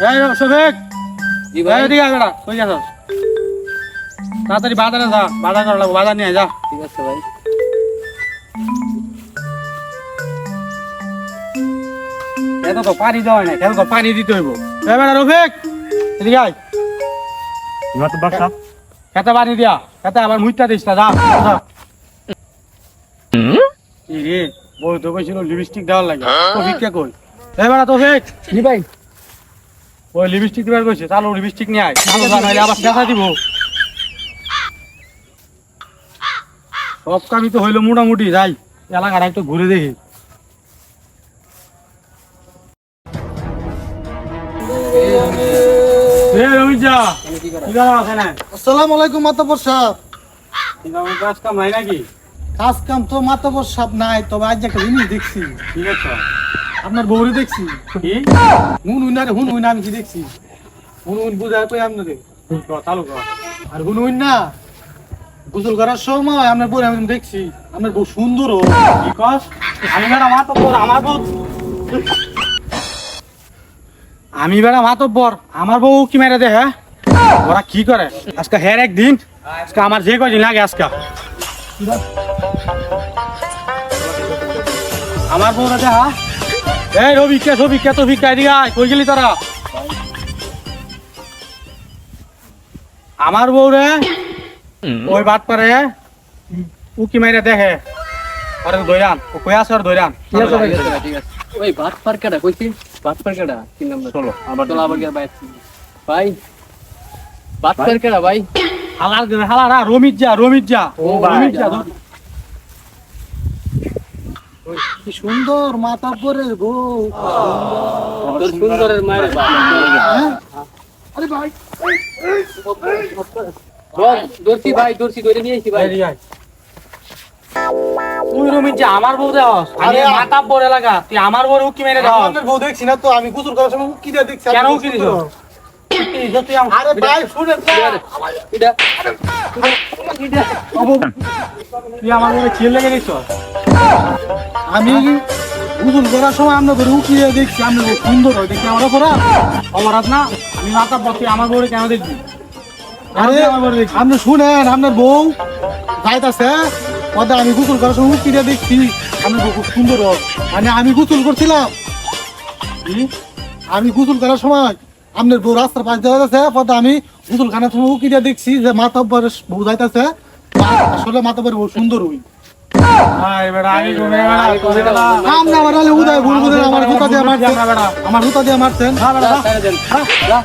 এই শফিক, জি ভাই। এই দিকে বেটা, কই গেছস? তাড়াতাড়ি বাজারে যা, বাজার করা লাগবে, বাজার নিয়ে আয়, যা। ঠিক আছে ভাই। এত তো পানি দেওয়া হয় না, এত তো পানি দিতে হইব। এই বেটা রফিক, এদিকে আয়। খেতে পানি দিয়া, খেতে আবার মুইটা দিস না, যা, যা। কি রে, বই তো কইছিল লিপস্টিক দেওয়ার লাগে, তৌফিক কে কই? এই বেটা তৌফিক, জি ভাই। ওই লিপস্টিক দিবার কইছে, চালো লিপস্টিক নিয়ে আয়, চালো যা, নাইলে আবার দেখা দিব। সব কামই তো হইলো মোটামুটি, যাই এলাকাটা একটু ঘুরে দেখি। রমিজা, কি করা আছে না? আসসালামু আলাইকুম মাতব্বর সাহেব। কাজ কাম নাই নাকি? কাজ কাম তো মাতব্বর সাহেব নাই, তবে আজ একটা জিনিস দেখছি। কি দেখছ? আপনার বউরে দেখছি। কি? হুন হুইনা রে, হুন হুইনা আমি কি দেখছি? হুন হুইন বুঝায় কই আপনারে। চালু কর। আর হুন হুইন না, গোসল করার সময় আপনার বউরে আমি দেখছি। আপনার বউ সুন্দর ও। কি কস? আমি বেড়া মাতব্বর, আমার বউ। আমি বেড়া মাতব্বর, আমার বউ কি মেরে দে? হ্যাঁ, ওরা কি করে? আজকে হের একদিন, আজকে আমার যে কয়দিন লাগে আজকে আমার বউ রে দেখা। এই রবি কে, ছবি কে, তো ভিক্ষা এদিকে আয়, কই গেলি তোরা? আমার বউ রে ওই বাদ পারে উকি মাইরে দেখে, আরে দইরান ও কই আছে, আর দইরান। ঠিক আছে ভাই, ঠিক আছে। ওই ভাত পারকাটা কইছি, ভাত পারকাটা কি নাম? চলো আবার চলো আবার গিয়ে ভাই। ভাই ভাত পারকাটা ভাই। হালার দে, হালারা রমিত যা, রমিত যা, ও ভাই। রমিত যা। কি সুন্দর মাতব্বরের বউ। তোর সুন্দরের মায়ের ভাই। হ্যাঁ? আরে ভাই, বল, দর্শি ভাই, দর্শি ধরে নিয়ে আইছি ভাই। এই আয়। তুই রমিত যা, আমার বউ দেওস, আরে আরে, মাতাব্বর এলাকা, তুই আমার বউ উকি মেরে দাও। আপনার বউ দেখছি না তো, আমি গোসল করার সময় কি দিয়ে দেখছি। কেন আপনি উকি সুন্দর। দিছ? তুই আরে ভাই শুনেন না। এটা তুই আমার বউ ছেলে লেগে দিছ। আমি গোসল করার সময় আপনার বউ কি দিয়ে দেখছি। আপনার বউ সুন্দর হয় দেখি আমার অপরাধ। অপরাধ না, আমি মাতাব্বর, তুই আমার বউরে কেন দেখবি? আরে আমার বউ দেখবি? আপনি শুনেন, আপনার বউ যাইতাছে কথা, আমি গোসল করার সময় উকিটা দেখছি। আপনার বউ খুব সুন্দর হয়। মানে আমি গোসল করছিলাম, কি? আমি গোসল করার সময় আপনার বউ রাস্তার পাশ দিয়ে যাইতাছে কথা, আমি গোসল খানার সময় উকিটা দেখছি যে মাতাব্বর বউ যাইতাছে। আসলে মাতাব্বর বউ সুন্দর হই। আয় বেড়া, আমি ঘুমে বেড়া, তোরে বেড়া। আমরা আবার হলে উদয় ভুল বুঝে আমার জুতা দিয়ে মারছেন। আমার জুতা দিয়ে মারছেন। হ্যাঁ বেড়া, ছেড়ে দেন। যা, যা।